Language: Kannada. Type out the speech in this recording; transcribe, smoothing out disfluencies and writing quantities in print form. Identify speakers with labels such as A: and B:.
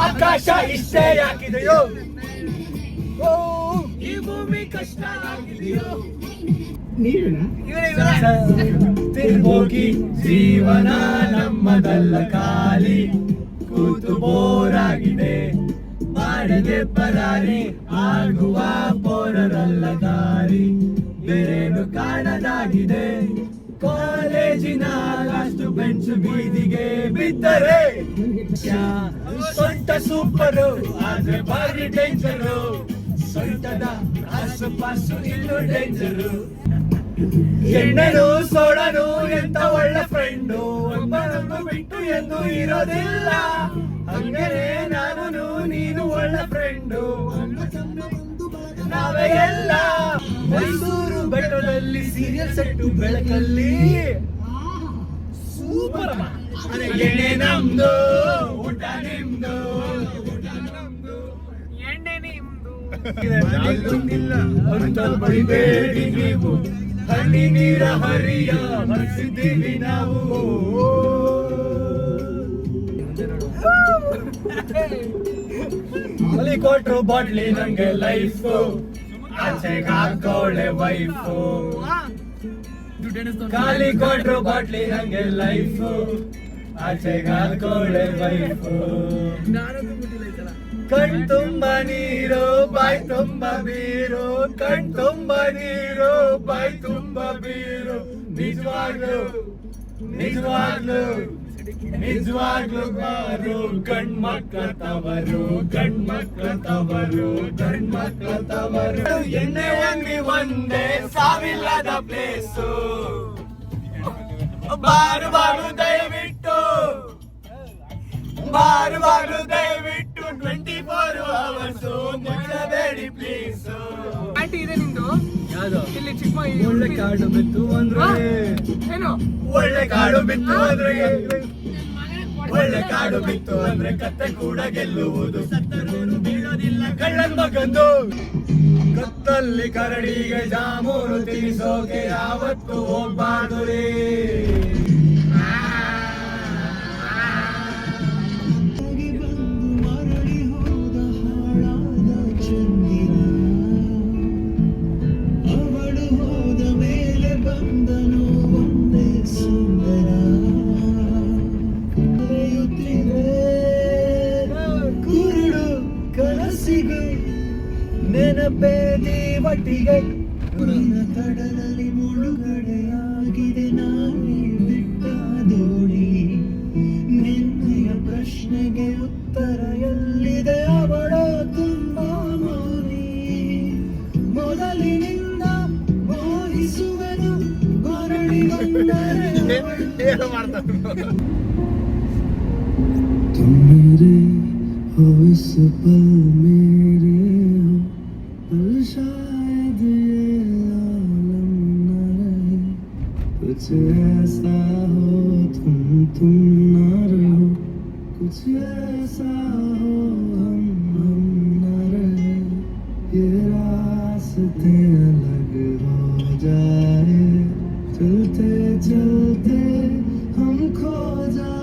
A: ಆಕಾಶ ಇಷ್ಟೇ ಯಾಕಿದೆಯೋ, ಈ ಭೂಮಿ ಕಷ್ಟ ಆಗಿದೆಯೋ, ತಿರುಗಿ ಜೀವನ ನಮ್ಮದಲ್ಲ, ಖಾಲಿ ಕೂತು ಬೋರಾಗಿದೆ, ಮಾಡಿದೆ ಪರಾರಿ ಆಗುವ ಬೋರರಲ್ಲ ದಾರಿ, ಬೇರೇನು ಕಾಣದಾಗಿದೆ. ಕಾಲೇಜಿನ ಅಷ್ಟು ಬೆಂಚು ಬೀದಿಗೆ ಬಿದ್ದರೆ ಸೊಂಟ ಸೂಪರು, ಆದ್ರೆ ಭಾರಿ ಡೇಂಜರು, ಸೊಂಟದ ಆಸುಪಾಸು ಇಲ್ಲೂ ಡೇಂಜರು. ಎಣ್ಣೆನು ಸೋಡನು ಎಂತ ಒಳ್ಳೆ ಫ್ರೆಂಡು, ಒಬ್ಬರನ್ನು ಬಿಟ್ಟು ಎಂದು ಇರೋದಿಲ್ಲ, ಹಂಗನೇ ನಾನು ನೀನು ಒಳ್ಳೆ ಫ್ರೆಂಡು, ನಾವೇ ಎಲ್ಲ. ಮೈಸೂರು ಬೆಟ್ಟದಲ್ಲಿ ಸೀರಿಯಲ್ ಸೆಟ್ಟು ಬೆಳಕಲ್ಲಿ ಸೂಪರ್. ಎಣ್ಣೆ ನಮ್ದು, ಊಟ ನಿಮ್ದು, ಎಣ್ಣೆ ನಿಮ್ದು ಅಂತ ಬಡಿಬೇಡಿ ನೀವು, ಹನಿ ನೀರ ಹರಿಯ ಹರಿಸಿದ್ದೀವಿ ನಾವು. ಅಲ್ಲಿ ಕೊಟ್ರು ಬಾಟ್ಲಿ ನಂಗೆ ಲೈಫು, ಆಚೆಗೆ ಹಾಕೋಳೆ ವೈಫು, ಖಾಲಿ ಕೊಟ್ರು ಬಾಟ್ಲಿ ನಂಗೆ ಲೈಫು, ಆಚೆಗೆ ಹಾಕೋಳೆ ವೈಫು. ಕಣ್ ತುಂಬ ನೀರು ಬಾಯ್ ತುಂಬ ಬೀರು, ಕಣ್ ತುಂಬ ನೀರು ಬಾಯ್ ತುಂಬ ಬೀರು, ನಿಜವಾಗ್ಲು ನಿಜವಾಗ್ಲು ನಿಜವಾಗ್ಲು ಬಾರು ಗಂಡ್ಮಕ್ಳ ತವರು, ಗಂಡ್ಮಕ್ಳ ತವರು, ಗಂಡ್ಮಕ್ಳ ತವರು. ಎಣ್ಣೆ ಅಂಗಡಿ ಒಂದೇ ಸಾವಿಲ್ಲದ ಪ್ಲೇಸು, ಬಾರು ಬಾರು ದಯವಿಟ್ಟು, ಬಾರು ಬಾರು ದಯವಿಟ್ಟು 24 hours ಮುಚ್ಚಬೇಡಿ ಪ್ಲೀಸ್.
B: ಆಂಟಿ ಇದೆ ನಿಂದು
A: ಯಾವ್ದು?
B: ಇಲ್ಲಿ ಚಿಕ್ಕ
A: ಒಳ್ಳೆ ಕಾಡು ಬಿತ್ತು ಅಂದ್ರೆ
B: ಏನು,
A: ಒಳ್ಳೆ ಕಾಡು ಬಿತ್ತು ಅಂದ್ರೆ, ಒಳ್ಳೆ ಕಾಡು ಬಿತ್ತು ಅಂದ್ರೆ ಕತ್ತೆ ಕೂಡ ಗೆಲ್ಲುವುದು, ಸತ್ತರೂ ಬೀಳೋದಿಲ್ಲ ಕಳ್ಳನ್ ಮಗಂದು. ಕತ್ತಲ್ಲಿ ಕರಡಿಗೆ ಜಾಮೂನು ತಿನ್ನಿಸೋಕೆ ಯಾವತ್ತು ಹೋಗ್ಬಾರ್ದು ರೀ. ನೆನಪೇದಿ ಒಟ್ಟಿಗೆ ಕಡಲಲ್ಲಿ ಮುಳುಗಡೆಯಾಗಿದೆ ನಾನೇ ಬಿಟ್ಟ ದೋಣಿ, ನಿನ್ನೆಯ ಪ್ರಶ್ನೆಗೆ ಉತ್ತರ ಎಲ್ಲಿದೆ ಅವಳ ತುಂಬ ಮೌನಿ, ಮೊದಲಿನಿಂದ ಮೋಹಿಸುವೆನು ಹೊರಡಿ ಬಂದರೆ तुम्हारे हो इस पल मेरे हो, पर शायद ये आलम न रहे, कुछ ऐसा हो तुम न रहो, कुछ ऐसा हो हम न रहे, ये रास्ते अलग हो जाए, चलते चलते हम खो जाए.